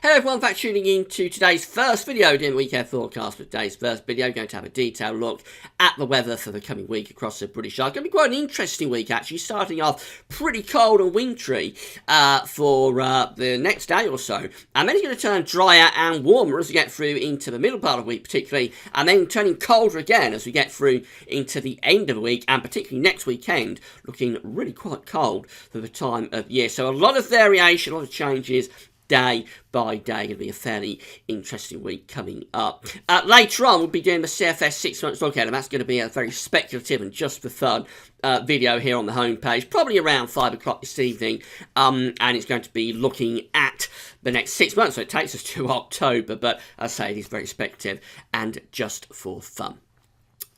Hello everyone, thanks for tuning in to today's first video in the weekend forecast. For today's first video, we're going to have a detailed look at the weather for the coming week across the British Isles. It's going to be quite an interesting week actually, starting off pretty cold and wintry for the next day or so. And then it's going to turn drier and warmer as we get through into the middle part of the week particularly, and then turning colder again as we get through into the end of the week, and particularly next weekend, looking really quite cold for the time of year. So a lot of variation, a lot of changes day by day. Going to be a fairly interesting week coming up. Later on, we'll be doing the CFS 6 months look at, and that's going to be a very speculative and just for fun video here on the homepage, probably around 5 o'clock this evening, and it's going to be looking at the next 6 months, so it takes us to October, but as I say, it is very speculative and just for fun.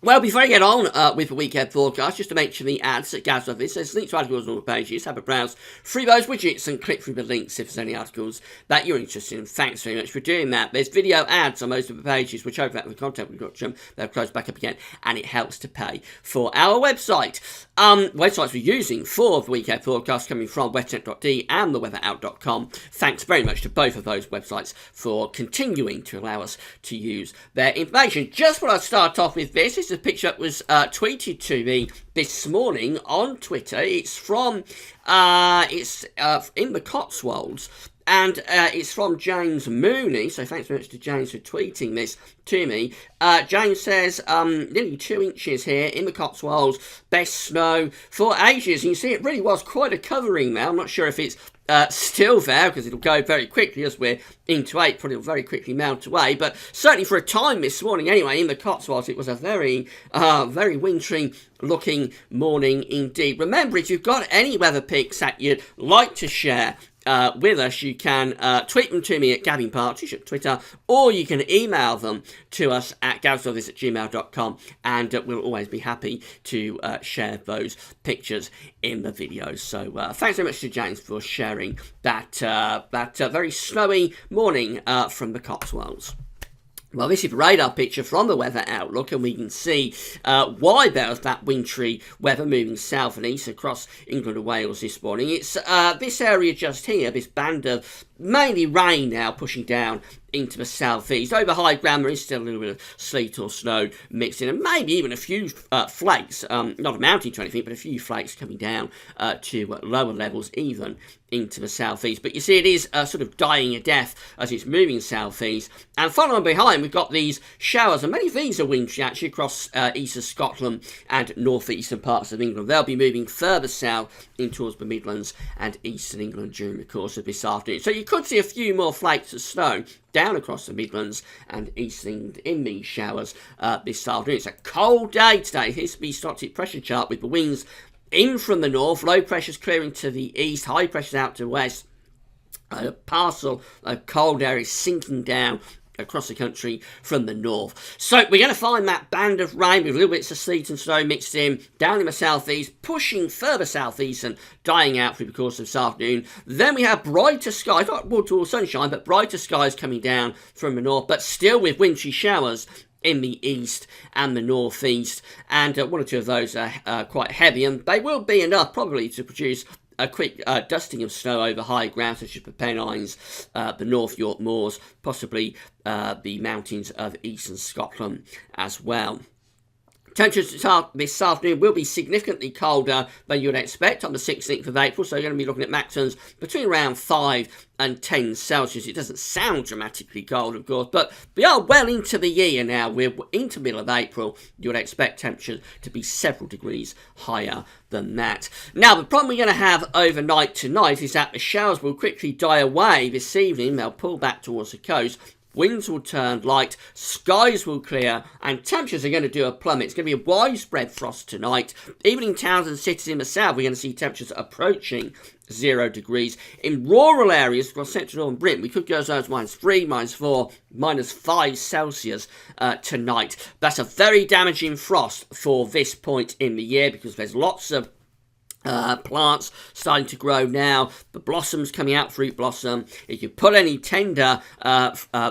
Well, before I get on with the weekend forecast, just to mention the ads that Gav's Office. There's links to articles on all the pages. Have a browse through those widgets and click through the links if there's any articles that you're interested in. Thanks very much for doing that. There's video ads on most of the pages, which overlap with the content we've got. They'll close back up again, and it helps to pay for our website. Websites we're using for the weekend forecast coming from weathernet.de and theweatherout.com. Thanks very much to both of those websites for continuing to allow us to use their information. Just what I'll start off with this a picture that was tweeted to me this morning on Twitter. It's from in the Cotswolds, and it's from James Mooney, so thanks very much to James for tweeting this to me. James says, nearly 2 inches here in the Cotswolds, best snow for ages. And you see it really was quite a covering now. I'm not sure if it's still there, because it'll go very quickly as we're into April. It'll very quickly melt away, but certainly for a time this morning anyway, in the Cotswolds, it was a very wintry looking morning indeed. Remember, if you've got any weather pics that you'd like to share with us, you can tweet them to me at Gavin Partridge at Twitter, or you can email them to us at gavsoffice@gmail.com, and we'll always be happy to share those pictures in the videos. So thanks very much to James for sharing that very snowy morning from the Cotswolds. Well, this is a radar picture from the Weather Outlook, and we can see why there was that wintry weather moving south and east across England and Wales this morning. It's this area just here, this band of mainly rain now pushing down into the southeast. Over high ground, there is still a little bit of sleet or snow mixed in, and maybe even a few flakes, not amounting to anything, but a few flakes coming down to lower levels even into the southeast. But you see it is sort of dying a death as it's moving southeast. And following behind, we've got these showers, and many of these are wintry actually across east of Scotland and northeastern parts of England. They'll be moving further south in towards the Midlands and eastern England during the course of this afternoon. So you could see a few more flakes of snow down across the Midlands and East England in these showers this afternoon. It's a cold day today. Here's the stochastic pressure chart with the winds in from the north, low pressures clearing to the east, high pressures out to the west. A parcel of cold air is sinking down across the country from the north. So we're going to find that band of rain with little bits of sleet and snow mixed in down in the southeast, pushing further southeast and dying out through the course of this afternoon. Then we have brighter skies, not wall-to-wall sunshine, but brighter skies coming down from the north, but still with wintry showers in the east and the northeast, and one or two of those are quite heavy, and they will be enough probably to produce a quick dusting of snow over high ground such as the Pennines, the North York Moors, possibly the mountains of eastern Scotland as well. Temperatures this afternoon will be significantly colder than you would expect on the 16th of April, so you're going to be looking at maximums between around 5 and 10 Celsius. It doesn't sound dramatically cold, of course, but we are well into the year now. We're into the middle of April. You would expect temperatures to be several degrees higher than that. Now, the problem we're going to have overnight tonight is that the showers will quickly die away this evening. They'll pull back towards the coast. Winds will turn light, skies will clear, and temperatures are going to do a plummet. It's going to be a widespread frost tonight. Even in towns and cities in the south, we're going to see temperatures approaching 0 degrees. In rural areas across central northern Britain, we could go as low as -3, -4, -5 Celsius tonight. That's a very damaging frost for this point in the year, because there's lots of plants starting to grow now, the blossoms coming out, fruit blossom. If you put any tender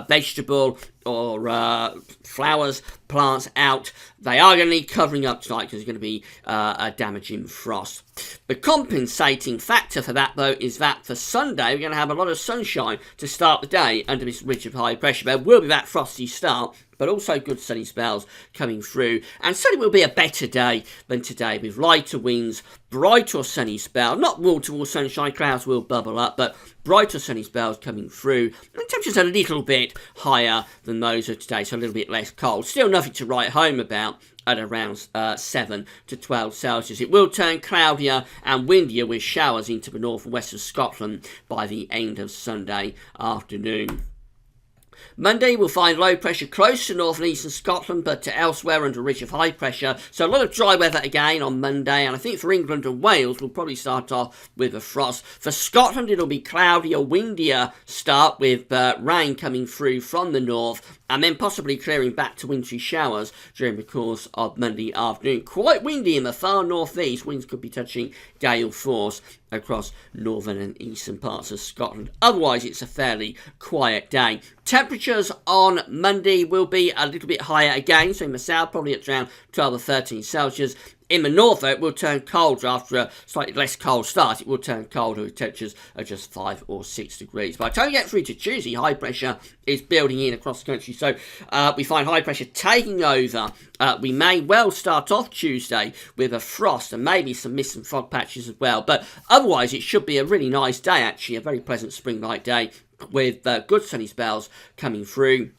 vegetable or flowers, plants out. They are going to need covering up tonight because there's going to be a damaging frost. The compensating factor for that, though, is that for Sunday we're going to have a lot of sunshine to start the day under this ridge of high pressure. There will be that frosty start, but also good sunny spells coming through. And Sunday will be a better day than today, with lighter winds, brighter sunny spell. Not wall-to-wall sunshine, clouds will bubble up, but brighter sunny spells coming through. And temperatures a little bit higher than those of today, so a little bit less cold. Still nothing to write home about at around 7 to 12 Celsius. It will turn cloudier and windier with showers into the north and west of Scotland by the end of Sunday afternoon. Monday we'll find low pressure close to north and eastern Scotland, but to elsewhere under a ridge of high pressure. So a lot of dry weather again on Monday, and I think for England and Wales we'll probably start off with a frost. For Scotland it'll be cloudier, windier start with rain coming through from the north, and then possibly clearing back to wintry showers during the course of Monday afternoon. Quite windy in the far northeast, winds could be touching gale force across northern and eastern parts of Scotland. Otherwise, it's a fairly quiet day. Temperatures on Monday will be a little bit higher again, so in the south, probably at around 12 or 13 Celsius. In the north, though, it will turn colder after a slightly less cold start. It will turn colder with temperatures of just 5 or 6 degrees. By the time we get through to Tuesday, high pressure is building in across the country. So we find high pressure taking over. We may well start off Tuesday with a frost and maybe some mist and fog patches as well. But otherwise, it should be a really nice day, actually. A very pleasant spring-like day with good sunny spells coming through.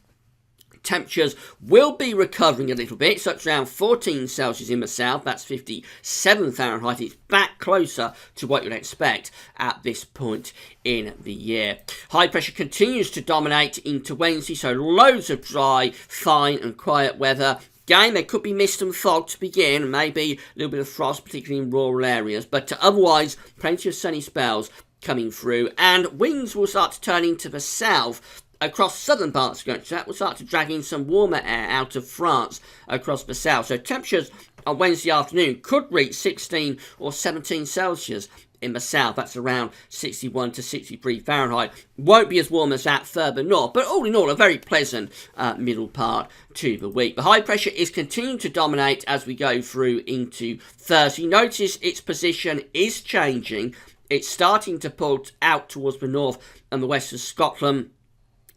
Temperatures will be recovering a little bit, so it's around 14 Celsius in the south, that's 57 Fahrenheit. It's back closer to what you'd expect at this point in the year. High pressure continues to dominate into Wednesday, so loads of dry, fine and quiet weather. Again, there could be mist and fog to begin, maybe a little bit of frost, particularly in rural areas, but otherwise plenty of sunny spells coming through, and winds will start to turn into the south across southern parts of the country. That will start to drag in some warmer air out of France across the south. So temperatures on Wednesday afternoon could reach 16 or 17 Celsius in the south. That's around 61 to 63 Fahrenheit. Won't be as warm as that further north, but all in all, a very pleasant middle part to the week. The high pressure is continuing to dominate as we go through into Thursday. Notice its position is changing. It's starting to pull out towards the north and the west of Scotland.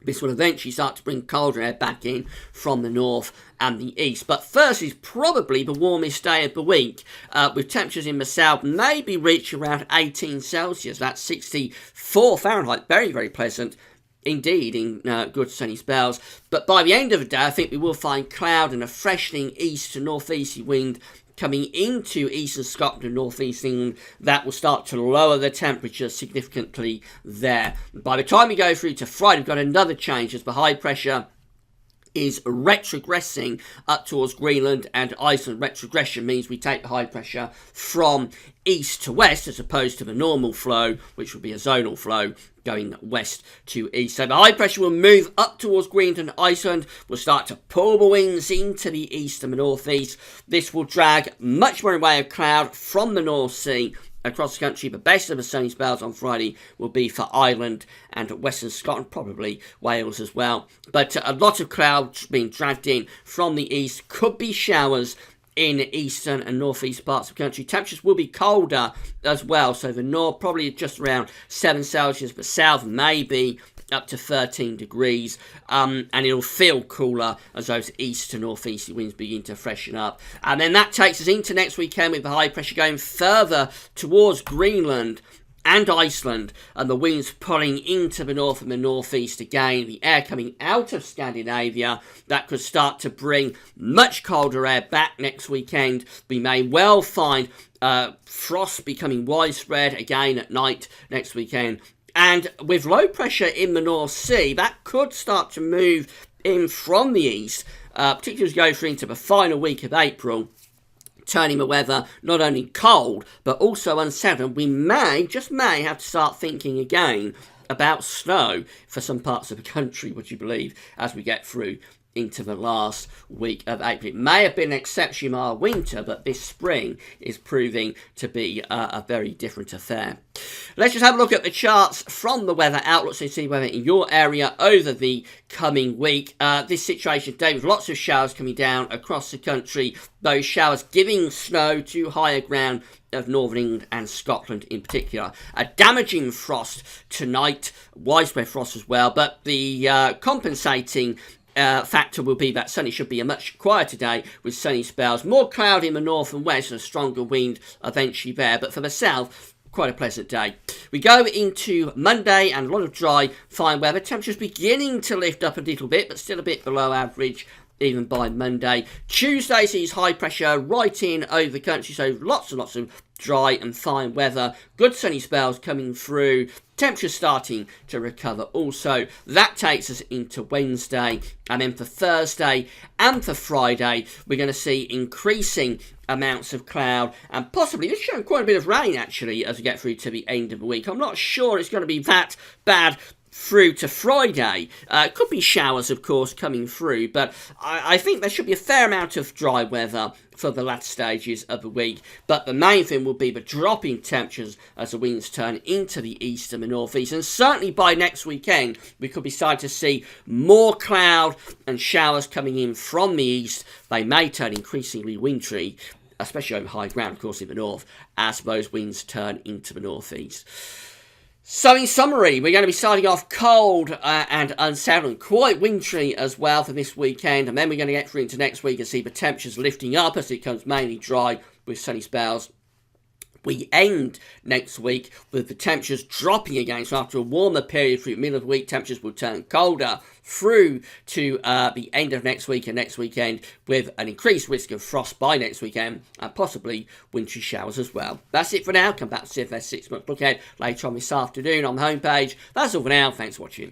This will eventually start to bring colder air back in from the north and the east. But Thursday is probably the warmest day of the week, with temperatures in the south maybe reach around 18 Celsius. That's 64 Fahrenheit. Very, very pleasant indeed in good sunny spells. But by the end of the day, I think we will find cloud and a freshening east to northeasterly wind coming into eastern Scotland and northeast England. That will start to lower the temperature significantly there. By the time we go through to Friday, we've got another change as the high pressure is retrogressing up towards Greenland and Iceland. Retrogression means we take the high pressure from east to west as opposed to the normal flow, which would be a zonal flow going west to east. So the high pressure will move up towards Greenland and Iceland, will start to pull the winds into the east and the northeast. This will drag much more in way of cloud from the North Sea across the country. The best of the sunny spells on Friday will be for Ireland and western Scotland, probably Wales as well. But a lot of clouds being dragged in from the east. Could be showers in eastern and northeast parts of the country. Temperatures will be colder as well. So the north probably just around 7 Celsius, but south maybe up to 13 degrees, and it'll feel cooler as those east to northeasterly winds begin to freshen up. And then that takes us into next weekend with the high pressure going further towards Greenland and Iceland, and the winds pulling into the north and the northeast again. The air coming out of Scandinavia, that could start to bring much colder air back next weekend. We may well find frost becoming widespread again at night next weekend. And with low pressure in the North Sea, that could start to move in from the east, particularly as we go through into the final week of April, turning the weather not only cold, but also unsettled. We just may have to start thinking again about snow for some parts of the country, would you believe, as we get through into the last week of April. It may have been an exceptionally mild winter, but this spring is proving to be a very different affair. Let's just have a look at the charts from the Weather Outlook so you see weather in your area over the coming week. This situation today with lots of showers coming down across the country, those showers giving snow to higher ground of Northern England and Scotland in particular. A damaging frost tonight, widespread frost as well, but the compensating factor will be that sunny should be a much quieter day with sunny spells. More cloud in the north and west and a stronger wind eventually there, but for the south, quite a pleasant day. We go into Monday and a lot of dry, fine weather. Temperatures beginning to lift up a little bit, but still a bit below average even by Monday. Tuesday sees high pressure right in over the country, so lots and lots of dry and fine weather. Good sunny spells coming through. Temperatures starting to recover also. That takes us into Wednesday, and then for Thursday and for Friday we're going to see increasing amounts of cloud and possibly it's showing quite a bit of rain actually as we get through to the end of the week. I'm not sure it's going to be that bad through to Friday. Could be showers, of course, coming through, but I think there should be a fair amount of dry weather for the latter stages of the week. But the main thing will be the drop in temperatures as the winds turn into the east and the northeast. And certainly by next weekend, we could be starting to see more cloud and showers coming in from the east. They may turn increasingly wintry, especially over high ground, of course, in the north, as those winds turn into the northeast. So in summary, we're going to be starting off cold and unsettled, quite wintry as well for this weekend, and then we're going to get through into next week and see the temperatures lifting up as it becomes mainly dry with sunny spells. We end next week with the temperatures dropping again, so after a warmer period through the middle of the week, temperatures will turn colder through to the end of next week and next weekend, with an increased risk of frost by next weekend and possibly wintry showers as well. That's it for now. Come back to CFS 6 month look ahead later on this afternoon on the homepage. That's all for now. Thanks for watching.